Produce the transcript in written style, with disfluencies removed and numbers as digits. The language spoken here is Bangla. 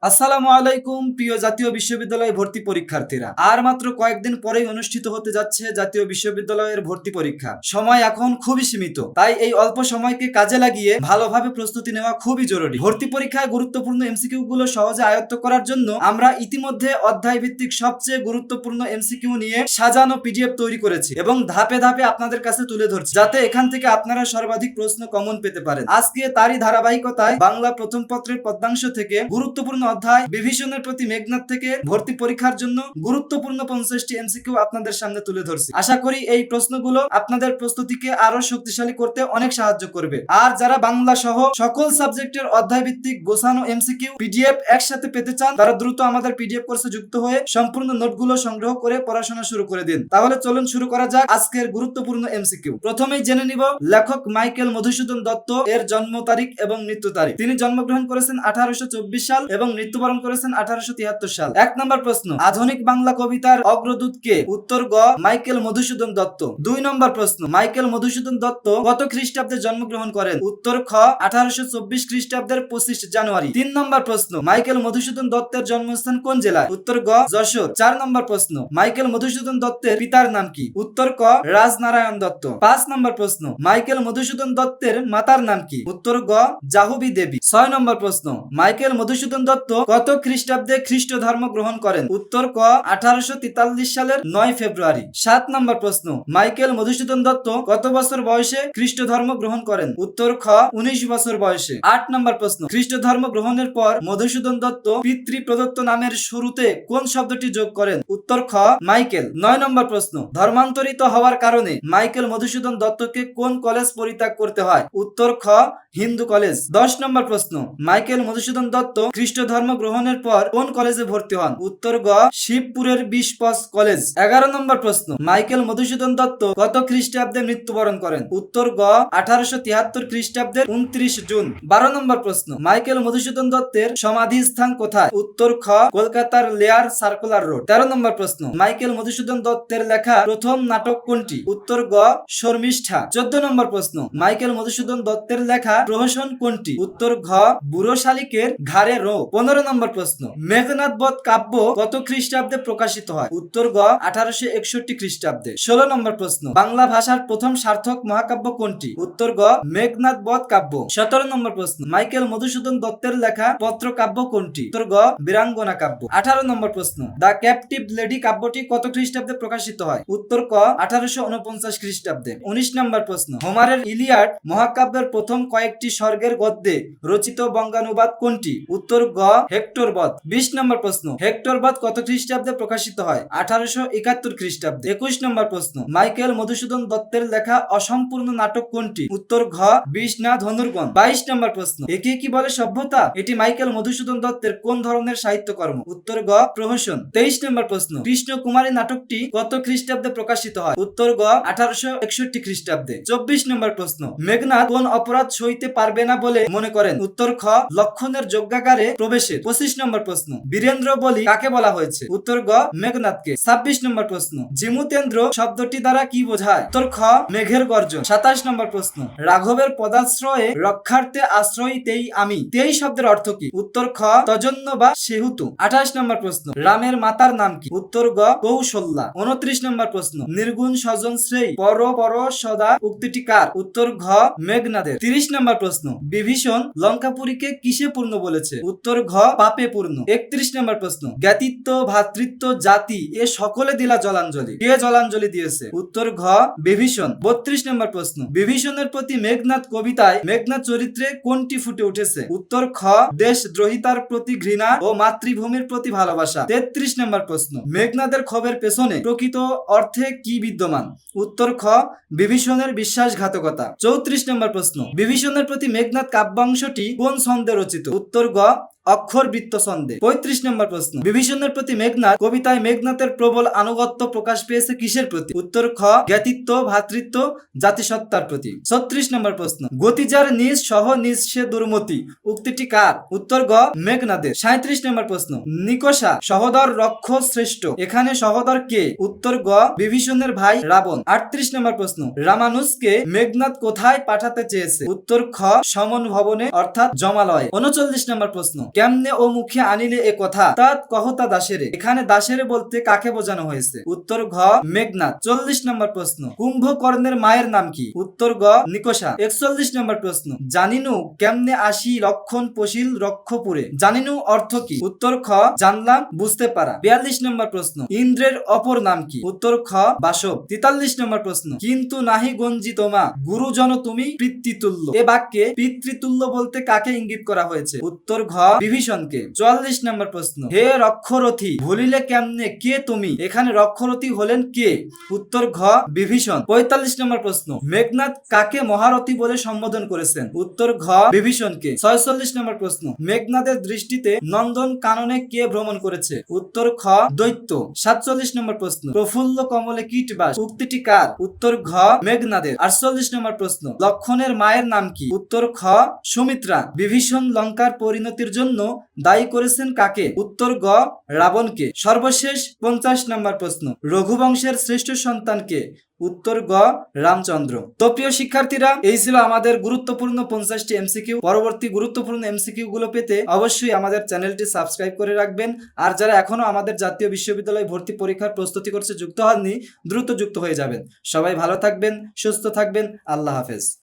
আসসালামু আলাইকুম প্রিয় জাতীয় বিশ্ববিদ্যালয় ভর্তি পরীক্ষার্থীরা, আর মাত্র কয়েকদিন পরেই অনুষ্ঠিত হতে যাচ্ছে জাতীয় বিশ্ববিদ্যালয়ের ভর্তি পরীক্ষা। সময় এখন খুবই সীমিত, তাই এই অল্প সময়কে কাজে লাগিয়ে ভালোভাবে প্রস্তুতি নেওয়া খুবই জরুরি। ভর্তি পরীক্ষায় গুরুত্বপূর্ণ এমসিকিউ গুলো সহজে আয়ত্ত করার জন্য আমরা ইতিমধ্যে অধ্যায় ভিত্তিক সবচেয়ে গুরুত্বপূর্ণ এমসিকিউ নিয়ে সাজানো পিডিএফ তৈরি করেছি এবং ধাপে ধাপে আপনাদের কাছে তুলে ধরছি, যাতে এখান থেকে আপনারা সর্বাধিক প্রশ্ন কমন পেতে পারেন। আজকে তারই ধারাবাহিকতায় বাংলা প্রথম পত্রের পদ্মাংশ থেকে গুরুত্বপূর্ণ অধ্যায় বিভীষণের প্রতি মেঘনাদ থেকে ভর্তি পরীক্ষার জন্য গুরুত্বপূর্ণ 50টি এমসিকিউ আপনাদের সামনে তুলে ধরছি। আশা করি এই প্রশ্নগুলো আপনাদের প্রস্তুতিকে আরো শক্তিশালী করতে অনেক সাহায্য করবে। আর যারা বাংলা সহ সকল সাবজেক্টের অধ্যায় ভিত্তিক গোছানো এমসিকিউ পিডিএফ একসাথে পেতে চান, তারা দ্রুত আমাদের পিডিএফ কোর্সে যুক্ত হয়ে সম্পূর্ণ নোটগুলো সংগ্রহ করে পড়াশোনা শুরু করে দিন। তাহলে চলুন শুরু করা যাক আজকের গুরুত্বপূর্ণ এমসিকিউ। প্রথমেই জেনে নিব লেখক মাইকেল মধুসূদন দত্ত এর জন্ম তারিখ এবং মৃত্যু তারিখ। তিনি জন্মগ্রহণ করেছেন 1824 সাল এবং মৃত্যুবরণ করেছেন 1873 সাল। 1 নম্বর প্রশ্ন, আধুনিক বাংলা কবিতার অগ্রদূত কে? উত্তর গ, মাইকেল মধুসূদন দত্ত। 2 নম্বর প্রশ্ন, মাইকেল মধুসূদন দত্ত কত খ্রিস্টাব্দে জন্মগ্রহণ করেন? উত্তর খ, 1824 খ্রিস্টাব্দের 25 জানুয়ারি। 3 নম্বর প্রশ্ন, মাইকেল মধুসূদন দত্তের জন্মস্থান কোন জেলায়? উত্তর গ, যশোর। 4 নম্বর প্রশ্ন, মাইকেল মধুসূদন দত্তের পিতার নাম কি? উত্তর ক, রাজনারায়ণ দত্ত। 5 নম্বর প্রশ্ন, মাইকেল মধুসূদন দত্তের মাতার নাম কি? উত্তর গ, জাহ্নবী দেবী। 6 নম্বর প্রশ্ন, মাইকেল মধুসূদন দত্ত কত খ্রিস্টাব্দে খ্রিস্ট ধর্ম গ্রহণ করেন? উত্তর ক, 1843 সালের 9 ফেব্রুয়ারি। 7 নম্বর প্রশ্ন, মাইকেল মধুসূদন দত্ত কত বছর বয়সে খ্রিস্ট ধর্ম গ্রহণ করেন? উত্তর খ, 19 বছর বয়সে। 8 নম্বর প্রশ্ন, খ্রিস্ট ধর্ম গ্রহণের পর মধুসূদন দত্ত পিতৃ প্রদত্ত নামের শুরুতে কোন শব্দটি যোগ করেন? উত্তর খ, মাইকেল। 9 নম্বর প্রশ্ন, ধর্মান্তরিত হওয়ার কারণে মাইকেল মধুসূদন দত্তকে কোন কলেজ পরিত্যাগ করতে হয়? উত্তর খ, হিন্দু কলেজ। 10 নম্বর প্রশ্ন, মাইকেল মধুসূদন দত্ত খ্রিস্ট ধর্ম গ্রহণের পর কোন কলেজে ভর্তি হন? উত্তর গ, শিবপুরের বিশপস কলেজ। 11 নম্বর প্রশ্ন, মাইকেল মধুসূদন দত্ত কত খ্রিস্টাব্দে মৃত্যুবরণ করেন? উত্তর গ, 1873 খ্রিস্টাব্দের 29 জুন। 12 নম্বর প্রশ্ন, মাইকেল মধুসূদন দত্তের সমাধি স্থান কোথায়? উত্তর খ, কলকাতার লেয়ার সার্কুলার রোড। 13 নম্বর প্রশ্ন, মাইকেল মধুসূদন দত্তের লেখা প্রথম নাটক কোনটি? উত্তর গ, শর্মিষ্ঠা। 14 নম্বর প্রশ্ন, মাইকেল মধুসূদন দত্তের লেখা প্রহসন কোনটি? উত্তর ঘ, বুড়ো শালিকের ঘাড়ে রো। 15 নম্বর প্রশ্ন, মেঘনাদ বধ কাব্য কত খ্রিস্টাব্দে প্রকাশিত হয়? উত্তর গ, 1861 খ্রিস্টাব্দে। 16 নম্বর প্রশ্ন, বাংলা ভাষার প্রথম সার্থক মহাকাব্য কোনটি? উত্তর গ, মেঘনাদ বধ কাব্য। 17 নম্বর প্রশ্ন, মাইকেল মধুসূদন দত্তের লেখা পত্র কাব্য কোনটি? উত্তর গ, বীরাঙ্গনা কাব্য। 18 নম্বর প্রশ্ন, দ্য ক্যাপটিভ লেডি কাব্যটি কত খ্রিস্টাব্দে প্রকাশিত হয়? উত্তর ক, 1849 খ্রিস্টাব্দে। 19 নম্বর প্রশ্ন, হোমারের ইলিয়াড মহাকাব্যের প্রথম কয়েকটি স্বর্গের গদ্যে রচিত বঙ্গানুবাদ কোনটি? উত্তর গ, হেক্টর বধ। 20 নম্বর প্রশ্ন, হেক্টর বধ কত খ্রিস্টাব্দে প্রকাশিত হয়? 1871 খ্রিস্টাব্দে। 21 নম্বর প্রশ্ন, মাইকেল মধুসূদন দত্তের লেখা অসম্পূর্ণ নাটক কোনটি? উত্তর ঘ, বিষ না ধনুর্বন। 22 নম্বর প্রশ্ন, একে কি বলে সভ্যতা? এটি মাইকেল মধুসূদন দত্তের কোন ধরনের সাহিত্যকর্ম? উত্তর গ, প্রহসন। 23 নম্বর প্রশ্ন, কৃষ্ণ কুমারী নাটকটি কত খ্রিস্টাব্দে প্রকাশিত হয়? উত্তর গ, 1861 খ্রিস্টাব্দে। 24 নম্বর প্রশ্ন, মেঘনাদ কোন অপরাধ সইতে পারবে না বলে মনে করেন? উত্তর খ, লক্ষণের যজ্ঞাগারে প্রবেশের। 25 নম্বর প্রশ্ন, বীরেন্দ্র বলি কাকে বলা হয়েছে? উত্তর গ, মেঘনাদকে। 26 নম্বর প্রশ্ন, জিমুতেন্দ্র শব্দটি দ্বারা কি বোঝায়? উত্তর খ, মেঘের গর্জন। 27 নম্বর প্রশ্ন, রাঘবের পদাশ্রয়ে রক্ষার্থে আশ্রয়িতেই আমি, তেই শব্দের অর্থ কি? উত্তর খ, তজন্য বা সেহুতু। 28 নম্বর প্রশ্ন, রামের মাতার নাম কি? উত্তর গ, কৌশল্যা। 29 নম্বর প্রশ্ন, নির্গুণ স্বজন শ্রেয় পর পর সদা উক্তিটি কার? উত্তর ঘ, মেঘনাদের। 30 নম্বর প্রশ্ন, বিভীষণ লঙ্কাপুরীকে কিসে পূর্ণ বলেছে? উত্তর ঘ, পাপে পূর্ণ। 31 নম্বর প্রশ্ন, জ্ঞাতিত্ব ভ্রাতৃত্ব জাতি এ সকলে দিলা জলাঞ্জলি, কে জলাঞ্জলি দিয়েছে? উত্তর ঘ, বিভীষণ। 32 নম্বর প্রশ্ন, বিভীষণের প্রতি মেঘনাদ কবিতায় মেঘনাদ চরিত্রে কোনটি ফুটে উঠেছে? উত্তর খ, দেশদ্রোহিতার প্রতি ঘৃণা ও মাতৃভূমির প্রতি ভালোবাসা। 33 নম্বর প্রশ্ন, মেঘনাদের ক্ষোভের পেছনে প্রকৃত অর্থে কি বিদ্যমান? উত্তর খ, বিভীষণের বিশ্বাসঘাতকতা। 34 নম্বর প্রশ্ন, বিভীষণের প্রতি মেঘনাদ কাব্যাংশটি কোন ছন্দে রচিত? উত্তর গ, অক্ষর বৃত্ত ছন্দে। 35 নম্বর প্রশ্ন, বিভীষণের প্রতি মেঘনাদ কবিতায় মেঘনাদের প্রবল আনুগত্য প্রকাশ পেয়েছে কিসের প্রতি? উত্তর খ, জ্ঞাতিত্ব ভ্রাতৃত্ব জাতিসত্তার প্রতি। 36 নম্বর প্রশ্ন, গতিজার নিজ সহ নিজ সে দুর্মতি উক্তিটি কার? উত্তর গ, মেঘনাদের। 37 নম্বর প্রশ্ন, নিকষা সহদর রক্ষ শ্রেষ্ঠ, এখানে সহদর কে? উত্তর গ, বিভীষণের ভাই রাবণ। 38 নম্বর প্রশ্ন, রামানুজকে মেঘনাদ কোথায় পাঠাতে চেয়েছে? উত্তর খ, সমন ভবনে অর্থাৎ জমালয়ে। 39 নম্বর প্রশ্ন, কেমনে ও মুখে আনিলে এ কথা তাত কহতা দাসেরে। এখানে দাসেরে বলতে কাকে বোঝানো হয়েছে? উত্তর ঘ মেঘনাদ। 40 নম্বর প্রশ্ন, কুম্ভকর্ণের মায়ের নাম কি? উত্তর গ নিকষা। 41 নম্বর প্রশ্ন, জানিনু কেমনে আসি লক্ষণ পশিল রক্ষপুরে। জানিনু অর্থ কি? উত্তর খ জানলাম, বুঝতে পারা। 42 নম্বর প্রশ্ন, ইন্দ্রের অপর নাম কি? উত্তর খ বাসব। 43 নম্বর প্রশ্ন, কিন্তু নাহি গঞ্জি তোমা গুরুজন তুমি পিতৃতুল্য। এ বাক্যে পিতৃতুল্য বলতে কাকে ইঙ্গিত করা হয়েছে? উত্তর ঘ বিভীষণকে। 44 নম্বর প্রশ্ন, হে রক্ষরথী ভুলিলে কেমনে কে তুমি। এখানে রক্ষরথী হলেন কে? উত্তর ঘ বিভীষণ। 45 নম্বর প্রশ্ন, মেঘনাদ কাকে মহারথী বলে সম্বোধন করেছেন? উত্তর ঘ বিভীষণকে। 46 নম্বর প্রশ্ন, মেঘনাদের দৃষ্টিতে নন্দন কাননে কে ভ্রমণ করেছে? উত্তর খ দৈত্য। 47 নম্বর প্রশ্ন, প্রফুল্ল কমলে কীটবাস উক্তিটি কার? উত্তর ঘ মেঘনাদের। 48 নম্বর প্রশ্ন, লক্ষণের মায়ের নাম কি? উত্তর খ সুমিত্রা। বিভীষণ লঙ্কার পরিণতির জন্য দায়ী করেছেন কাকে? উত্তর গ রাবণকে। সর্বশেষ 50 নম্বর প্রশ্ন, রঘুবংশের শ্রেষ্ঠ সন্তান কে? উত্তর গ রামচন্দ্র। তো প্রিয় শিক্ষার্থীরা, এই ছিল আমাদের গুরুত্বপূর্ণ 50টি এমসিকিউ। পরবর্তী গুরুত্বপূর্ণ এমসিকিউ গুলো পেতে অবশ্যই আমাদের চ্যানেলটি সাবস্ক্রাইব করে রাখবেন। আর যারা এখনো আমাদের জাতীয় বিশ্ববিদ্যালয় ভর্তি পরীক্ষার প্রস্তুতি করছে যুক্ত হননি, দ্রুত যুক্ত হয়ে যাবেন। সবাই ভালো থাকবেন, সুস্থ থাকবেন। আল্লাহ হাফেজ।